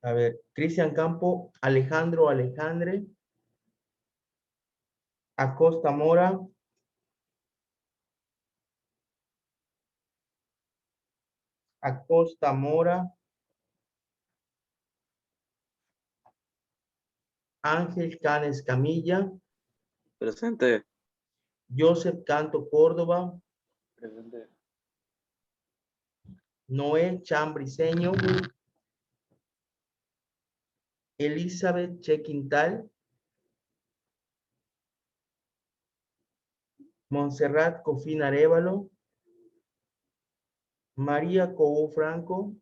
A ver, Cristian Campo, Alejandro Alejandre, Acosta Mora, Acosta Mora, Ángel Canes Camilla, Presente. Joseph Canto Córdoba, Presente. Noé Chambriceño, Elizabeth Chequintal, Montserrat Cofín Arévalo, María Cobo Franco,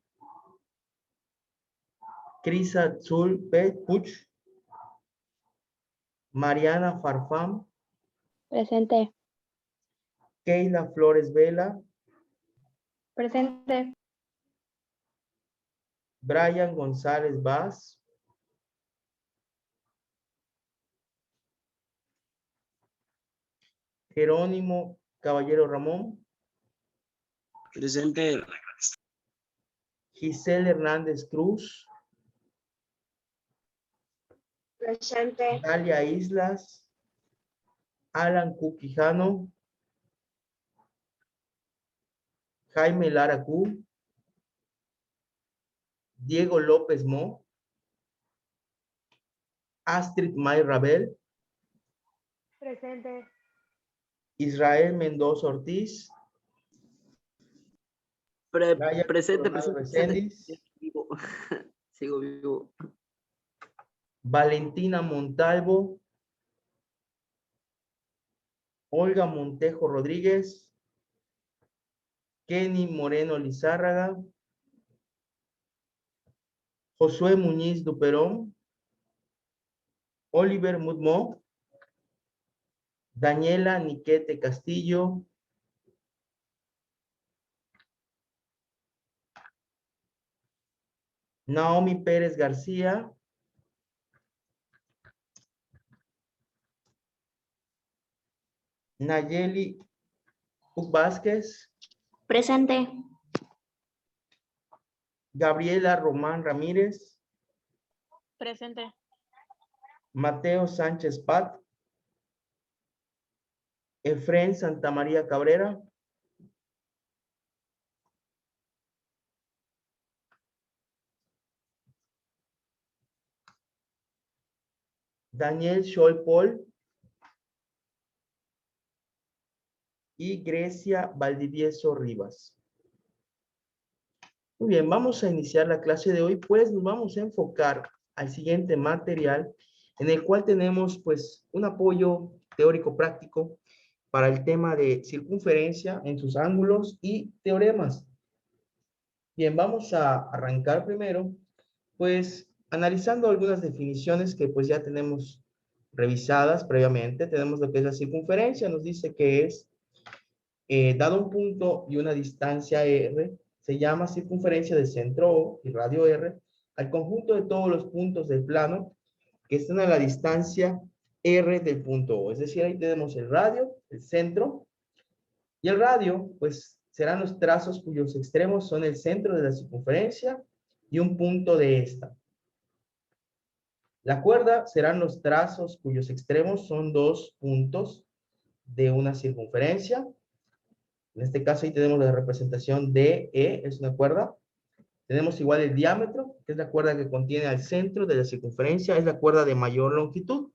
Crisa Tzul Puch, Mariana Farfán, Presente. Keila Flores Vela, Presente. Brian González Vaz, Jerónimo Caballero Ramón, Presente. Giselle Hernández Cruz, Presente. Dalia Islas, Alan Cuquijano, Jaime Lara Q, Diego López Mo, Astrid May Rabel, Presente. Israel Mendoza Ortiz, Brian Presente, Coronado presente. Reséndiz, Vivo. Sigo vivo. Valentina Montalvo, Olga Montejo Rodríguez, Kenny Moreno Lizárraga, Josué Muñiz Duperón, Oliver Mudmo, Daniela Niquete Castillo, Naomi Pérez García, Nayeli Vázquez, Presente. Gabriela Román Ramírez, Presente. Mateo Sánchez Pat, Efren Santamaría Cabrera, Daniel Scholl Paul y Grecia Valdivieso Rivas. Muy bien, vamos a iniciar la clase de hoy, pues nos vamos a enfocar al siguiente material en el cual tenemos pues un apoyo teórico práctico para el tema de circunferencia en sus ángulos y teoremas. Bien, vamos a arrancar primero pues analizando algunas definiciones que pues ya tenemos revisadas previamente. Tenemos lo que es la circunferencia, nos dice que es dado un punto y una distancia R, se llama circunferencia de centro O y radio R al conjunto de todos los puntos del plano que están a la distancia R del punto O. Es decir, ahí tenemos el radio, el centro, y el radio, pues, serán los trazos cuyos extremos son el centro de la circunferencia y un punto de esta. La cuerda serán los trazos cuyos extremos son dos puntos de una circunferencia. En este caso ahí tenemos la representación de E, es una cuerda. Tenemos igual el diámetro, que es la cuerda que contiene al centro de la circunferencia, es la cuerda de mayor longitud.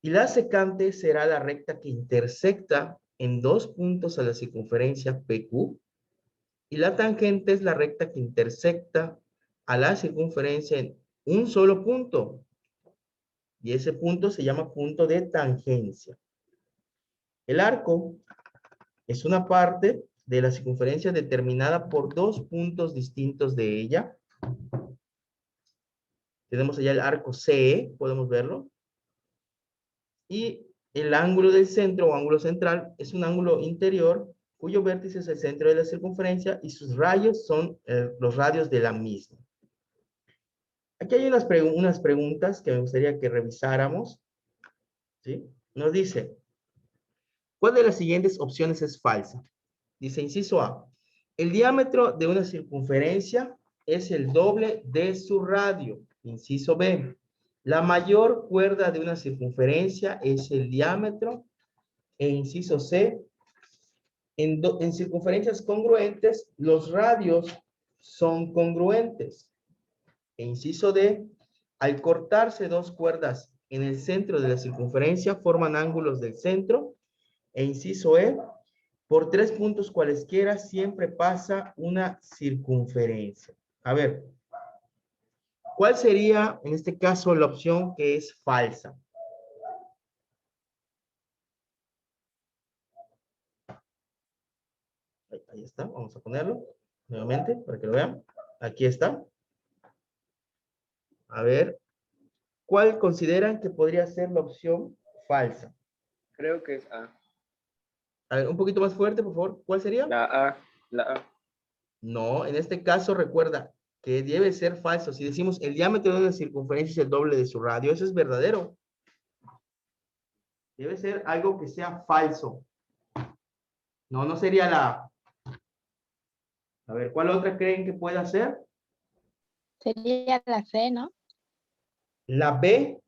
Y la secante será la recta que intersecta en dos puntos a la circunferencia PQ. Y la tangente es la recta que intersecta a la circunferencia en un solo punto. Y ese punto se llama punto de tangencia. El arco es una parte de la circunferencia determinada por dos puntos distintos de ella. Tenemos allá el arco CE, podemos verlo. Y el ángulo del centro o ángulo central es un ángulo interior cuyo vértice es el centro de la circunferencia y sus rayos son los radios de la misma. Aquí hay unas preguntas que me gustaría que revisáramos. ¿Sí? Nos dice, ¿cuál de las siguientes opciones es falsa? Dice, inciso A, el diámetro de una circunferencia es el doble de su radio. Inciso B. La mayor cuerda de una circunferencia es el diámetro. E inciso C. En circunferencias congruentes, los radios son congruentes. E inciso D. Al cortarse dos cuerdas en el centro de la circunferencia, forman ángulos del centro. E inciso E. Por 3 puntos cualesquiera siempre pasa una circunferencia. A ver, ¿cuál sería en este caso la opción que es falsa? Ahí está, vamos a ponerlo nuevamente para que lo vean. Aquí está. A ver, ¿cuál consideran que podría ser la opción falsa? Creo que es A. A ver, un poquito más fuerte, por favor. ¿Cuál sería? La A. La A. No, en este caso recuerda que debe ser falso. Si decimos el diámetro de una circunferencia es el doble de su radio, eso es verdadero. Debe ser algo que sea falso. No, no sería la A. A ver, ¿cuál otra creen que pueda ser? Sería la C, ¿no? La B,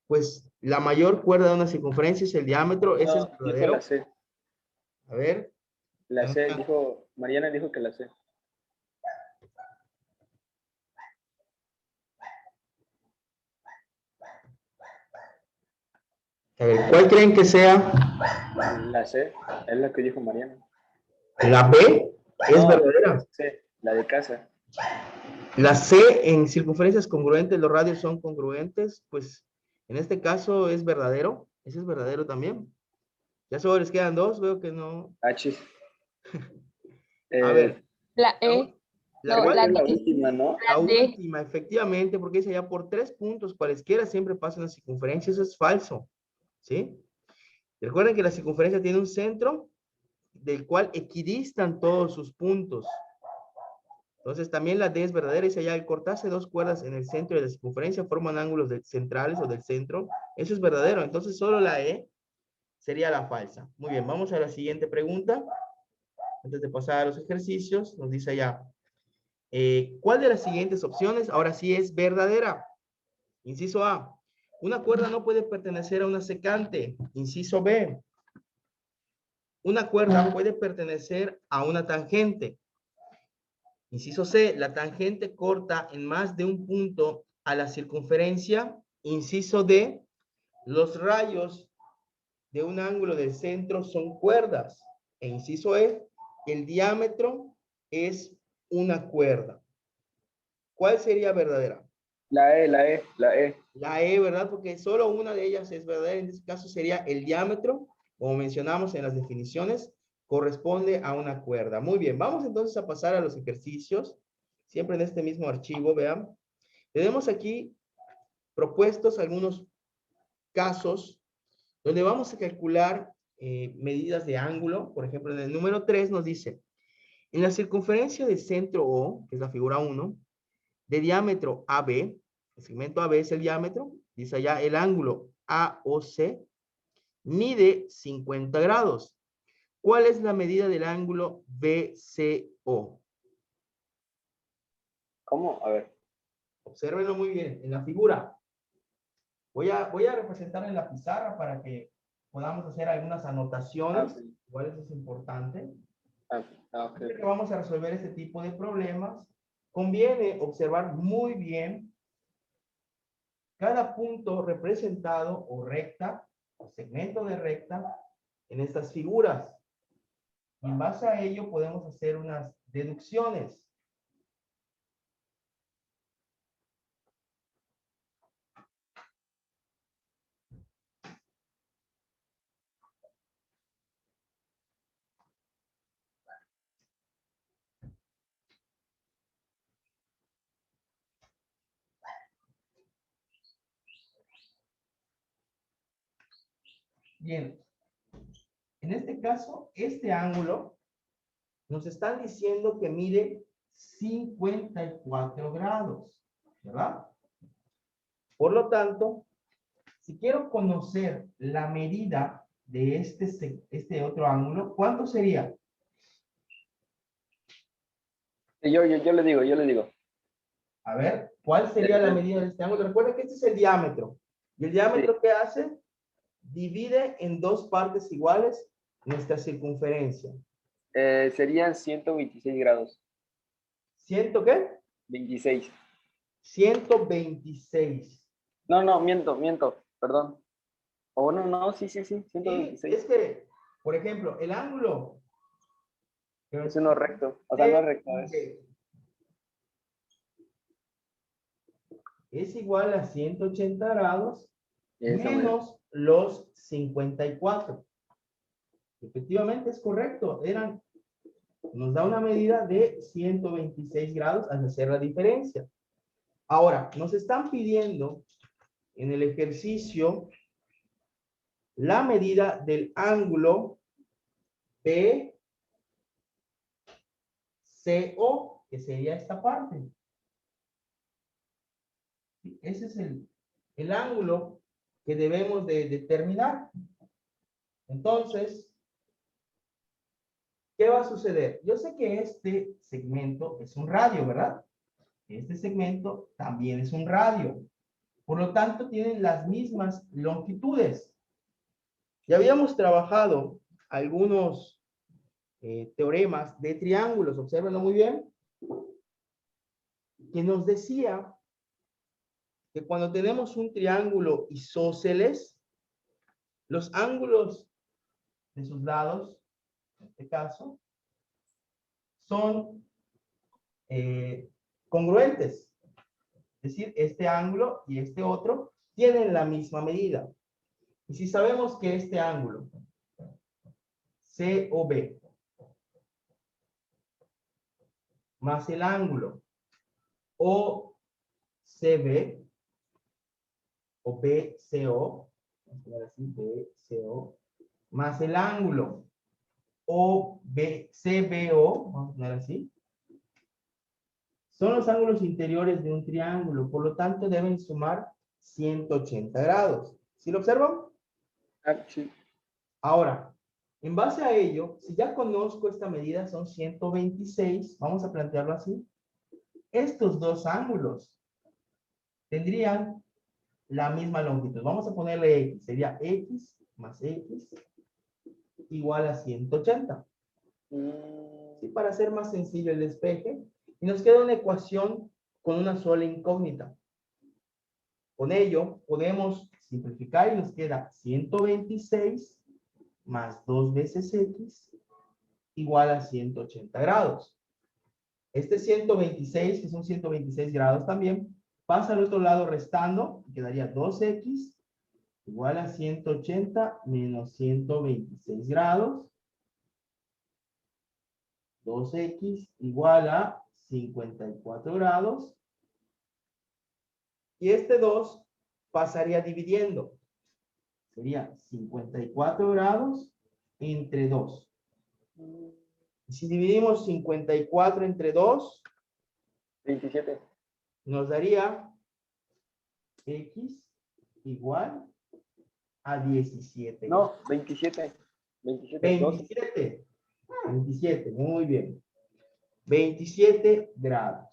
pues la mayor cuerda de una circunferencia es el diámetro. Ese es No, dijo verdadero. la C. A ver. La C, dijo, Mariana dijo que la C. A ver, ¿cuál creen que sea? La C, es la que dijo Mariana. La B es No, verdadera. C, la de casa. La C en circunferencias congruentes, los radios son congruentes, pues en este caso es verdadero. Ese es verdadero también. Ya solo les quedan dos, veo que no. H. A ver. La E. La, No, cual- la última, ¿no? la D. última, efectivamente, porque dice ya por 3 puntos, cualesquiera siempre pasa una circunferencia, eso es falso. ¿Sí? Recuerden que la circunferencia tiene un centro del cual equidistan todos sus puntos. Entonces también la D es verdadera, dice allá, al cortarse dos cuerdas en el centro de la circunferencia forman ángulos centrales o del centro. Eso es verdadero, entonces solo la E sería la falsa. Muy bien, vamos a la siguiente pregunta. Antes de pasar a los ejercicios, nos dice allá, ¿cuál de las siguientes opciones ahora sí es verdadera? Inciso A, una cuerda no puede pertenecer a una secante. Inciso B, una cuerda puede pertenecer a una tangente. Inciso C, la tangente corta en más de un punto a la circunferencia. Inciso D, los rayos de un ángulo del centro son cuerdas. E inciso E, el diámetro es una cuerda. ¿Cuál sería verdadera? La E, la E, la E. La E, ¿verdad? Porque solo una de ellas es verdadera. En este caso sería el diámetro, como mencionamos en las definiciones, corresponde a una cuerda. Muy bien, vamos entonces a pasar a los ejercicios. Siempre en este mismo archivo, vean. Tenemos aquí propuestos algunos casos donde vamos a calcular medidas de ángulo. Por ejemplo, en el número 3 nos dice, en la circunferencia del centro O, que es la figura 1, de diámetro AB, el segmento AB es el diámetro, dice allá el ángulo AOC mide 50 grados. ¿Cuál es la medida del ángulo BCO? ¿Cómo? A ver. Obsérvenlo muy bien en la figura. Voy a representar en la pizarra para que podamos hacer algunas anotaciones. Sí. Igual eso es importante. Ok. Siempre que vamos a resolver este tipo de problemas, conviene observar muy bien cada punto representado o recta, o segmento de recta, en estas figuras. Y en base a ello podemos hacer unas deducciones. Bien, en este caso, este ángulo nos están diciendo que mide 54 grados, ¿verdad? Por lo tanto, si quiero conocer la medida de este otro ángulo, ¿cuánto sería? Yo le digo. A ver, ¿cuál sería la medida de este ángulo? Recuerda que este es el diámetro. ¿Y el diámetro qué hace? Divide en dos partes iguales nuestra circunferencia. Serían 126 grados. ¿Ciento qué? 26. 126. No, miento, perdón. O no, sí, Y 126. es que, por ejemplo, el ángulo Es uno recto, o sea, no es recto, es igual a 180 grados Eso mismo. menos los 54. Efectivamente es correcto. Nos da una medida de 126 grados al hacer la diferencia. Ahora, nos están pidiendo en el ejercicio la medida del ángulo BCO, que sería esta parte. Ese es el ángulo que debemos de determinar. Entonces, ¿qué va a suceder? Yo sé que este segmento es un radio, ¿verdad? Este segmento también es un radio. Por lo tanto, tienen las mismas longitudes. Ya habíamos trabajado algunos teoremas de triángulos, obsérvenlo muy bien, que nos decía que cuando tenemos un triángulo isósceles, los ángulos de sus lados, en este caso, son congruentes. Es decir, este ángulo y este otro tienen la misma medida. Y si sabemos que este ángulo, COB, más el ángulo OCB, o BCO, vamos a poner así, BCO, más el ángulo OBCBO, vamos a poner así, son los ángulos interiores de un triángulo, por lo tanto deben sumar 180 grados. ¿Sí lo observan? Sí. Ahora, en base a ello, si ya conozco esta medida, son 126, vamos a plantearlo así. Estos dos ángulos tendrían la misma longitud. Vamos a ponerle X, sería X más X igual a 180. ¿Sí? Para hacer más sencillo el despeje. Y nos queda una ecuación con una sola incógnita. Con ello podemos simplificar y nos queda 126 más 2 veces X igual a 180 grados. Este 126, que son 126 grados también, pasa al otro lado restando, y quedaría 2X igual a 180 menos 126 grados. 2X igual a 54 grados. Y este 2 pasaría dividiendo. Sería 54 grados entre 2. Y si dividimos 54 entre 2, 27. nos daría X igual a 17. No, 27. 27. 27. 27, muy bien. 27 grados.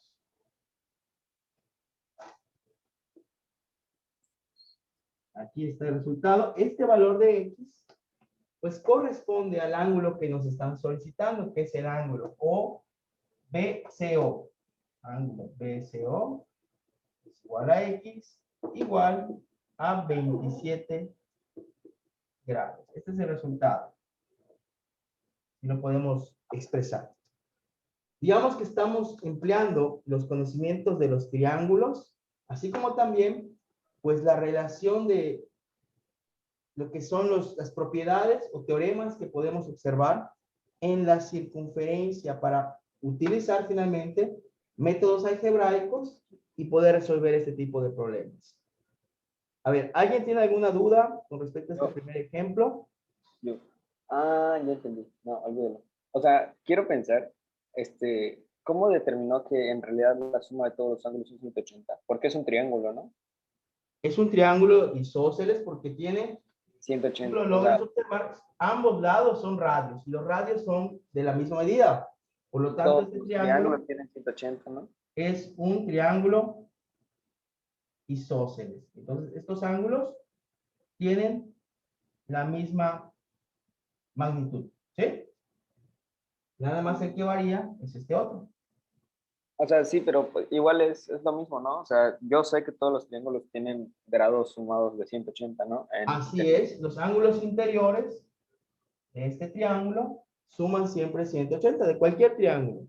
Aquí está el resultado. Este valor de X, pues corresponde al ángulo que nos están solicitando, que es el ángulo OBCO. Ángulo BCO es igual a X igual a 27 grados. Este es el resultado. Y lo podemos expresar. Digamos que estamos empleando los conocimientos de los triángulos, así como también, pues, la relación de lo que son las propiedades o teoremas que podemos observar en la circunferencia para utilizar finalmente métodos algebraicos y poder resolver este tipo de problemas. A ver, ¿alguien tiene alguna duda con respecto a este primer ejemplo? Yo. Ya entendí. No, olvídalo. O sea, quiero pensar, ¿cómo determinó que en realidad la suma de todos los ángulos es 180? Porque es un triángulo, ¿no? Es un triángulo isósceles porque tiene 180. Lo logras observar, ambos lados son radios y los radios son de la misma medida. Por lo tanto, Todos este los triángulo triángulos tienen 180, ¿no? es un triángulo isósceles. Entonces, estos ángulos tienen la misma magnitud, ¿sí? Nada más el que varía es este otro. O sea, sí, pero pues, igual es lo mismo, ¿no? O sea, yo sé que todos los triángulos tienen grados sumados de 180, ¿no? Así es, los ángulos interiores de este triángulo suman siempre 180 de cualquier triángulo.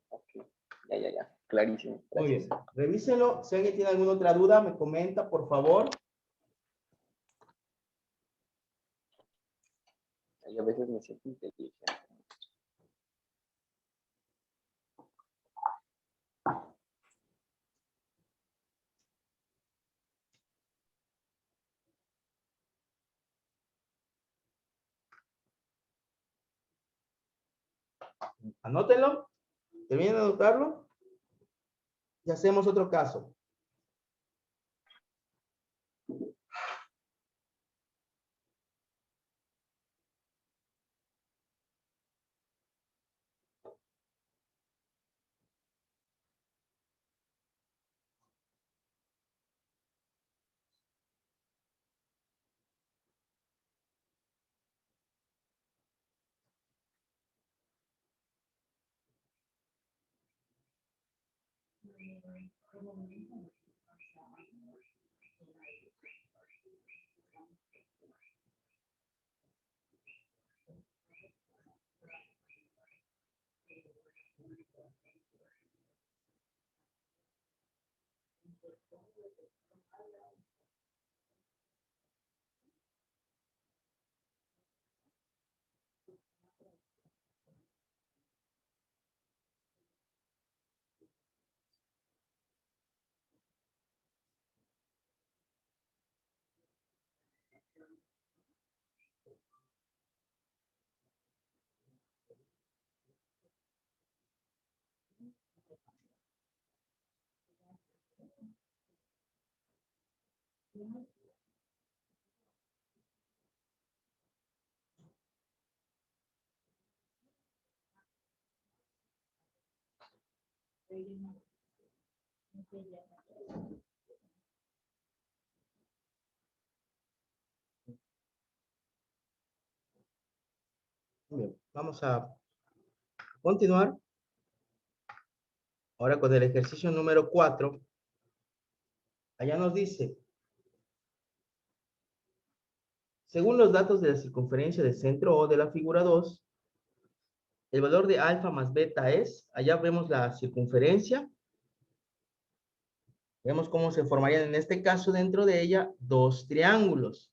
Ok. Ya. Clarísimo. Muy Gracias. bien, revísenlo. Si alguien tiene alguna otra duda, me comenta, por favor. Yo a veces me siento inteligente. Anótenlo. Terminen de anotarlo. Y hacemos otro caso. Bien, vamos a continuar. Ahora con el ejercicio número 4. Allá nos dice, según los datos de la circunferencia del centro O de la figura 2, el valor de alfa más beta es, allá vemos la circunferencia, vemos cómo se formarían en este caso dentro de ella dos triángulos.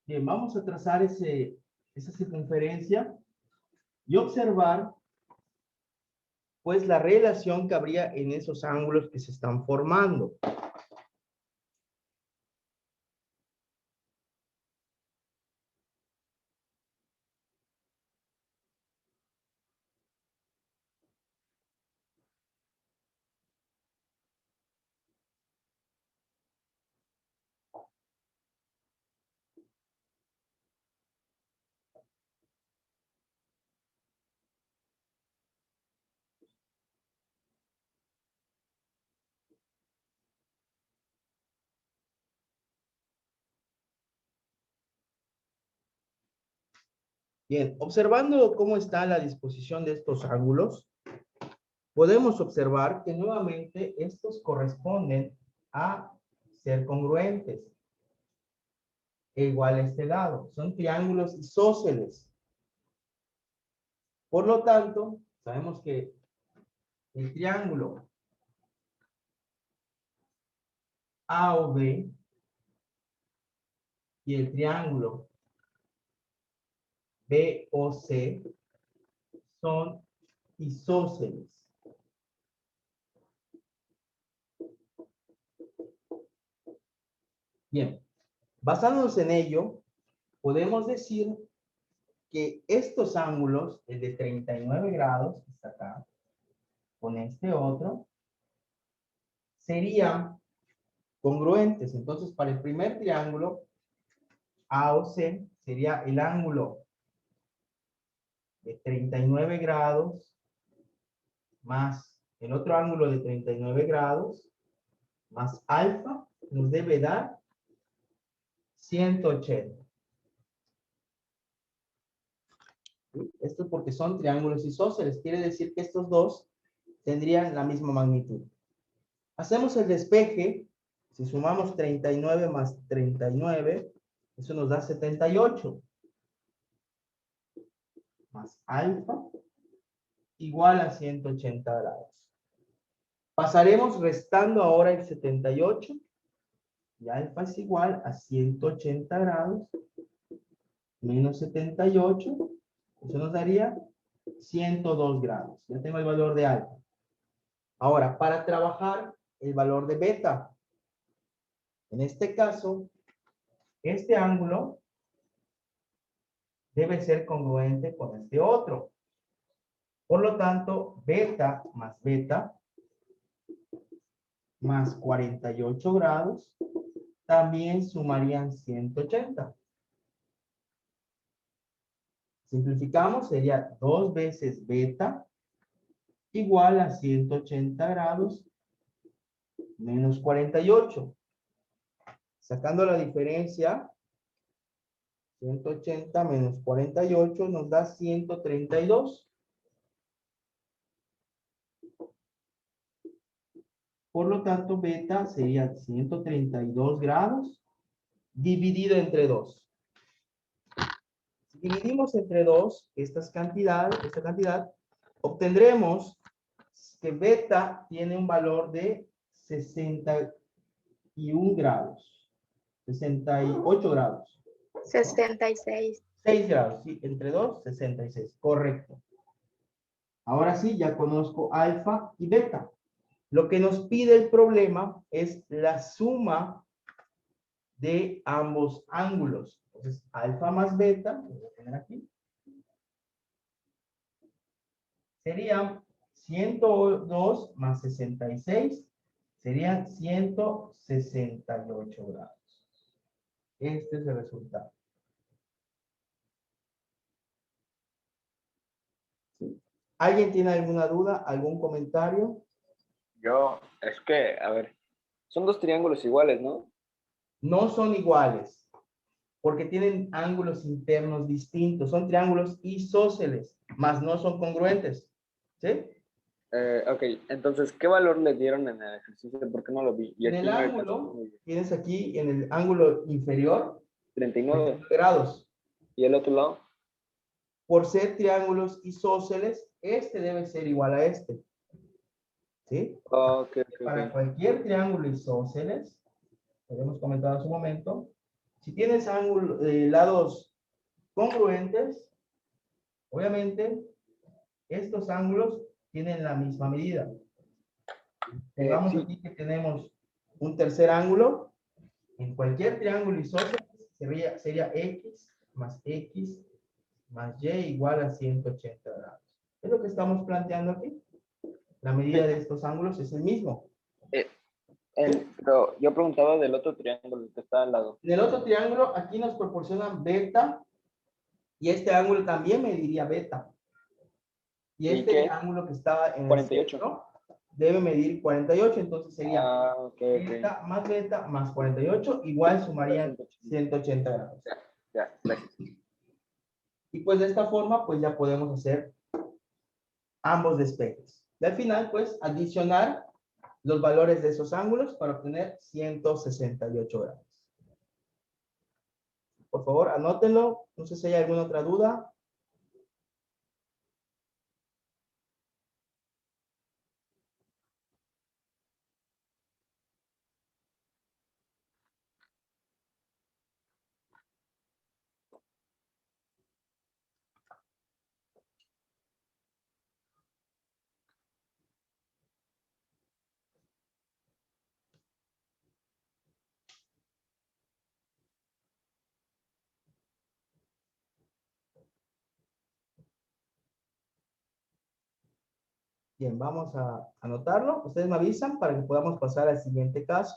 Bien, vamos a trazar esa circunferencia y observar pues la relación que habría en esos ángulos que se están formando. Bien, observando cómo está la disposición de estos ángulos, podemos observar que nuevamente estos corresponden a ser congruentes. E igual a este lado. Son triángulos isósceles. Por lo tanto, sabemos que el triángulo AOB y el triángulo BOC son isósceles. Bien, basándonos en ello, podemos decir que estos ángulos, el de 39 grados, que está acá, con este otro, serían congruentes. Entonces, para el primer triángulo, A o C, sería el ángulo de 39 grados más el otro ángulo de 39 grados más alfa, nos debe dar 180. Esto es porque son triángulos isósceles. Quiere decir que estos dos tendrían la misma magnitud. Hacemos el despeje. Si sumamos 39 más 39, eso nos da 78. Más alfa igual a 180 grados. Pasaremos restando ahora el 78. Y alfa es igual a 180 grados menos 78. Eso nos daría 102 grados. Ya tengo el valor de alfa. Ahora, para trabajar el valor de beta. En este caso, este ángulo debe ser congruente con este otro. Por lo tanto, beta más 48 grados también sumarían 180. Simplificamos, sería 2 veces beta igual a 180 grados menos 48. Sacando la diferencia, 180 menos 48 nos da 132. Por lo tanto, beta sería 132 grados dividido entre 2. Si dividimos entre 2 esta cantidad, obtendremos que beta tiene un valor de 61 grados. 68 grados. 66. 6 grados, sí, entre 2, 66. Correcto. Ahora sí, ya conozco alfa y beta. Lo que nos pide el problema es la suma de ambos ángulos. Entonces, alfa más beta, lo voy a tener aquí, serían 102 más 66, serían 168 grados. Este es el resultado. ¿Sí? ¿Alguien tiene alguna duda, algún comentario? Es que, a ver, son dos triángulos iguales, ¿no? No son iguales, porque tienen ángulos internos distintos. Son triángulos isósceles, más no son congruentes. ¿Sí? Ok, entonces, ¿qué valor le dieron en el ejercicio? ¿Por qué no lo vi? Y En aquí el no alcanzo ángulo, muy bien. tienes aquí en el ángulo inferior, 39. 29 grados. ¿Y el otro lado? Por ser triángulos isósceles, este debe ser igual a este. ¿Sí? Ok, Para ok. cualquier triángulo isósceles, que hemos comentado hace un momento, si tienes lados congruentes, obviamente, estos ángulos tienen la misma medida. Digamos Sí, aquí que tenemos un tercer ángulo. En cualquier triángulo isósceles sería x más y igual a 180 grados. Es lo que estamos planteando aquí. La medida de estos ángulos es el mismo. eh, pero yo preguntaba del otro triángulo que está al lado. En el otro triángulo, aquí nos proporcionan beta y este ángulo también mediría beta. Y ¿Y este qué? ángulo que estaba en el 48. centro debe medir 48, entonces sería Ah, ok. beta más 48, igual sumarían 180. 180 grados. Ya, gracias. Y pues de esta forma, pues ya podemos hacer ambos despejes. Y al final, pues adicionar los valores de esos ángulos para obtener 168 grados. Por favor, anótenlo. No sé si hay alguna otra duda. Bien, vamos a anotarlo. Ustedes me avisan para que podamos pasar al siguiente caso.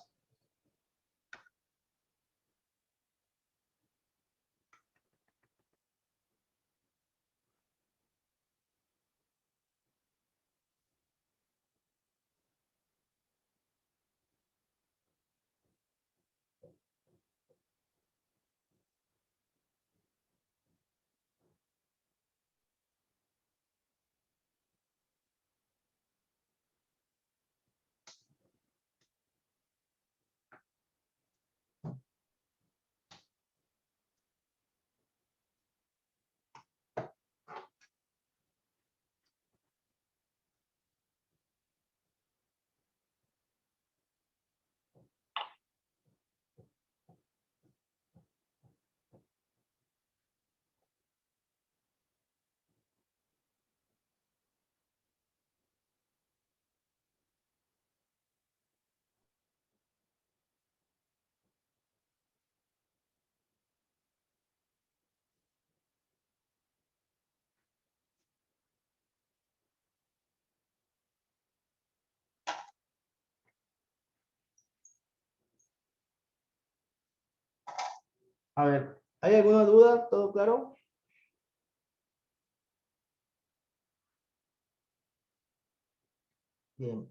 A ver, ¿hay alguna duda? ¿Todo claro? Bien.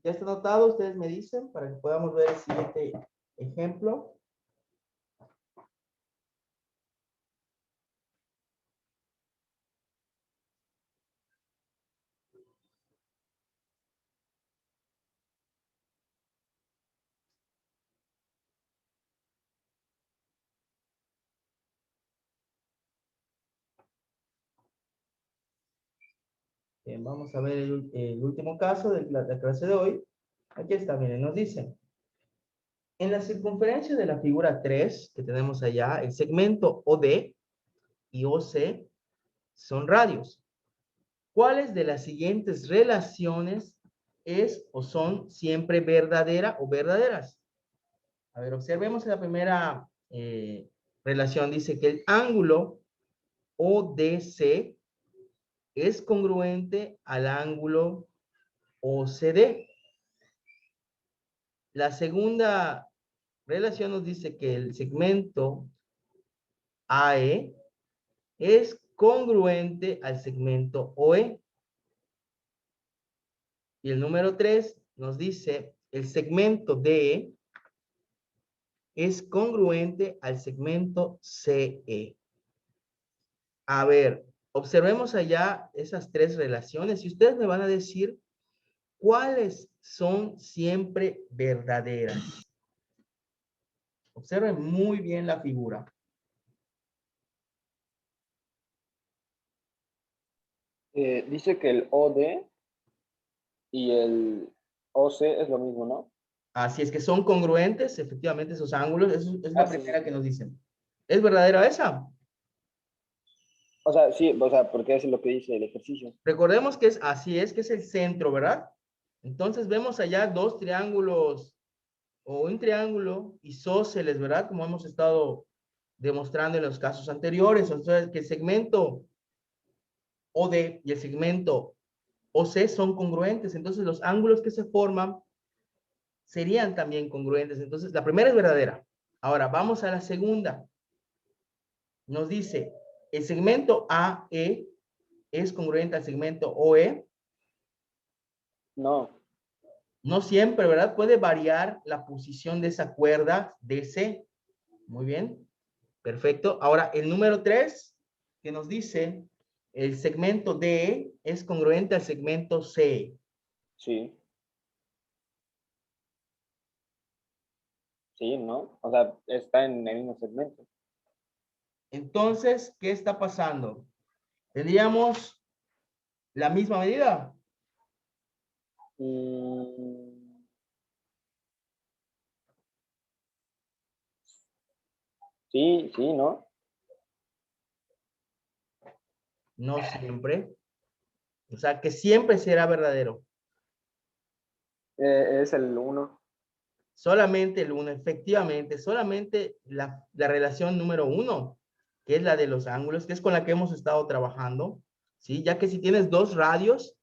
Ya está anotado, ustedes me dicen para que podamos ver el siguiente ejemplo. Bien, vamos a ver el último caso de la clase de hoy. Aquí está, miren, nos dice. En la circunferencia de la figura 3 que tenemos allá, el segmento OD y OC son radios. ¿Cuáles de las siguientes relaciones es o son siempre verdadera o verdaderas? A ver, observemos la primera relación. Dice que el ángulo ODC es congruente al ángulo OCD. La segunda relación nos dice que el segmento AE es congruente al segmento OE. Y el número 3 nos dice el segmento DE es congruente al segmento CE. A ver, observemos allá esas tres relaciones y ustedes me van a decir cuáles son siempre verdaderas. Observen muy bien la figura. Dice que el OD y el OC es lo mismo, ¿no? Así es que son congruentes, efectivamente, esos ángulos. Eso es la Sí, primera sí. que nos dicen. ¿Es verdadera esa? O sea, sí, o sea, porque es lo que dice el ejercicio. Recordemos que así es, que es el centro, ¿verdad? Entonces vemos allá dos triángulos o un triángulo isósceles, ¿verdad? Como hemos estado demostrando en los casos anteriores. Entonces, que el segmento OD y el segmento OC son congruentes. Entonces, los ángulos que se forman serían también congruentes. Entonces, la primera es verdadera. Ahora, vamos a la segunda. Nos dice, el segmento AE es congruente al segmento OE. No. No siempre, ¿verdad? Puede variar la posición de esa cuerda DC. Muy bien. Perfecto. Ahora, el número 3, que nos dice, el segmento DE es congruente al segmento CE. Sí. Sí, ¿no? O sea, está en el mismo segmento. Entonces, ¿qué está pasando? ¿Tendríamos la misma medida? Mm, sí, sí, ¿no? No siempre. O sea, que siempre será verdadero. Es el 1. Solamente el 1, efectivamente, solamente la relación número 1, que es la de los ángulos, que es con la que hemos estado trabajando, ¿sí? Ya que si tienes dos radios,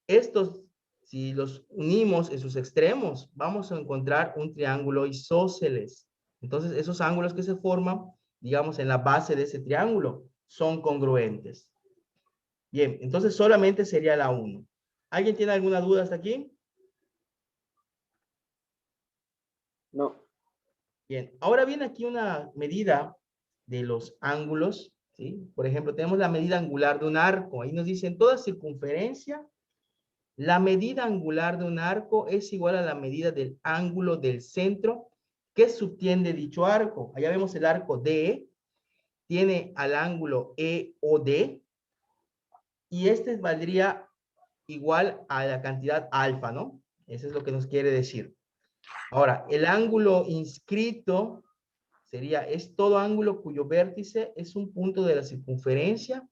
Estos, si los unimos en sus extremos, vamos a encontrar un triángulo isósceles. Entonces, esos ángulos que se forman, digamos, en la base de ese triángulo, son congruentes. Bien, entonces solamente sería la 1. ¿Alguien tiene alguna duda hasta aquí? No. Bien, ahora viene aquí una medida de los ángulos, ¿sí? Por ejemplo, tenemos la medida angular de un arco. Ahí nos dicen toda circunferencia. La medida angular de un arco es igual a la medida del ángulo del centro que subtiende dicho arco. Allá vemos el arco D, tiene al ángulo EOD, y este valdría igual a la cantidad alfa, ¿no? Eso es lo que nos quiere decir. Ahora, el ángulo inscrito es todo ángulo cuyo vértice es un punto de la circunferencia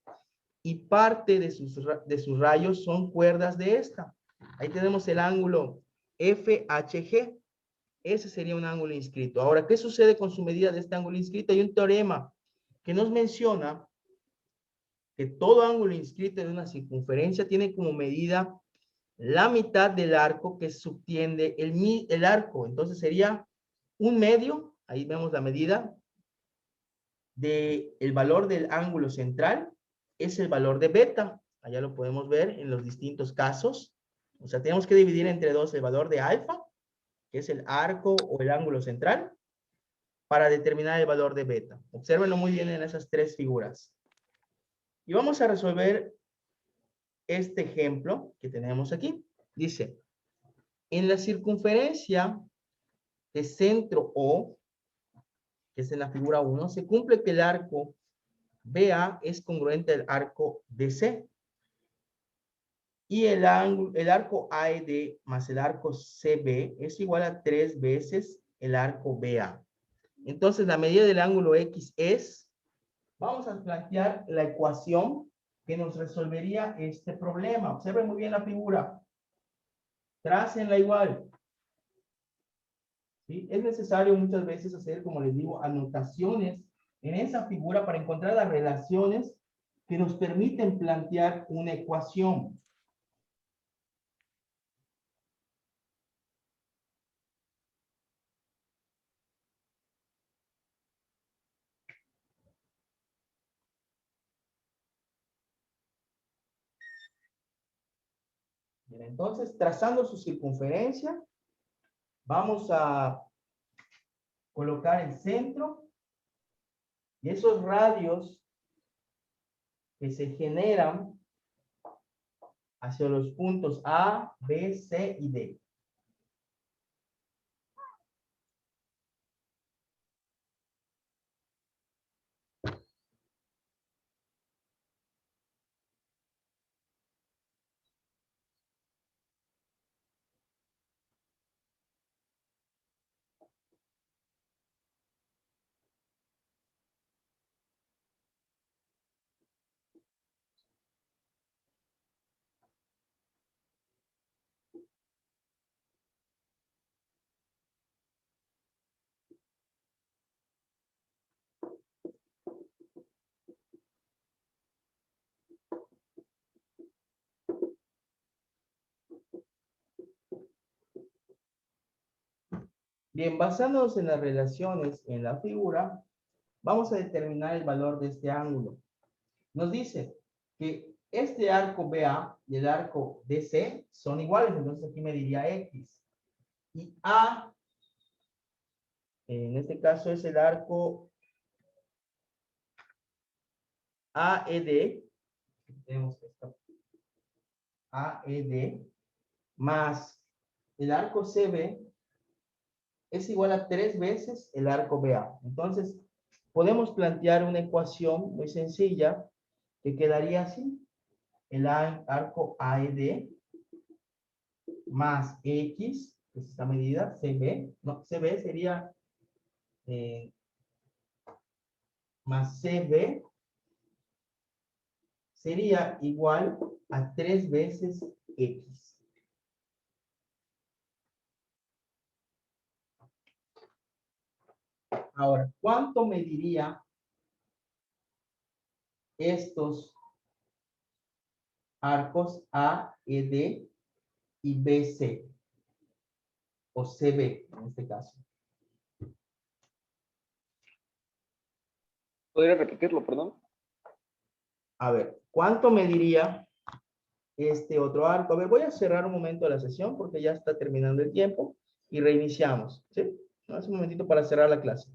y parte de sus rayos son cuerdas de esta. Ahí tenemos el ángulo FHG. Ese sería un ángulo inscrito. Ahora, ¿qué sucede con su medida de este ángulo inscrito? Hay un teorema que nos menciona que todo ángulo inscrito en una circunferencia tiene como medida la mitad del arco que subtiende el arco. Entonces sería un medio, ahí vemos la medida, del valor del ángulo central, es el valor de beta. Allá lo podemos ver en los distintos casos. O sea, tenemos que dividir entre dos el valor de alfa, que es el arco o el ángulo central, para determinar el valor de beta. Obsérvenlo muy bien en esas tres figuras. Y vamos a resolver este ejemplo que tenemos aquí. Dice, en la circunferencia de centro O, que es en la figura 1, se cumple que el arco BA es congruente al arco DC. Y el arco AED más el arco CB es igual a 3 veces el arco BA. Entonces, la medida del ángulo X es, vamos a plantear la ecuación que nos resolvería este problema. Observen muy bien la figura. Trácenla igual. ¿Sí? Es necesario muchas veces hacer, como les digo, anotaciones en esa figura para encontrar las relaciones que nos permiten plantear una ecuación. Bien, entonces, trazando su circunferencia, vamos a colocar el centro y esos radios que se generan hacia los puntos A, B, C y D. Bien, basándonos en las relaciones en la figura, vamos a determinar el valor de este ángulo. Nos dice que este arco BA y el arco DC son iguales, entonces aquí me diría X. Y A, en este caso es el arco AED, tenemos esto, AED, más el arco CB es igual a 3 veces el arco BA. Entonces, podemos plantear una ecuación muy sencilla que quedaría así. El arco AED más X, que es esta medida, CB, no, CB sería más CB, sería igual a 3 veces X. Ahora, ¿cuánto mediría estos arcos AED y BC, o CB en este caso. ¿Podría repetirlo, perdón? A ver, ¿cuánto mediría este otro arco? A ver, voy a cerrar un momento la sesión porque ya está terminando el tiempo y reiniciamos, ¿sí? No, es un momentito para cerrar la clase.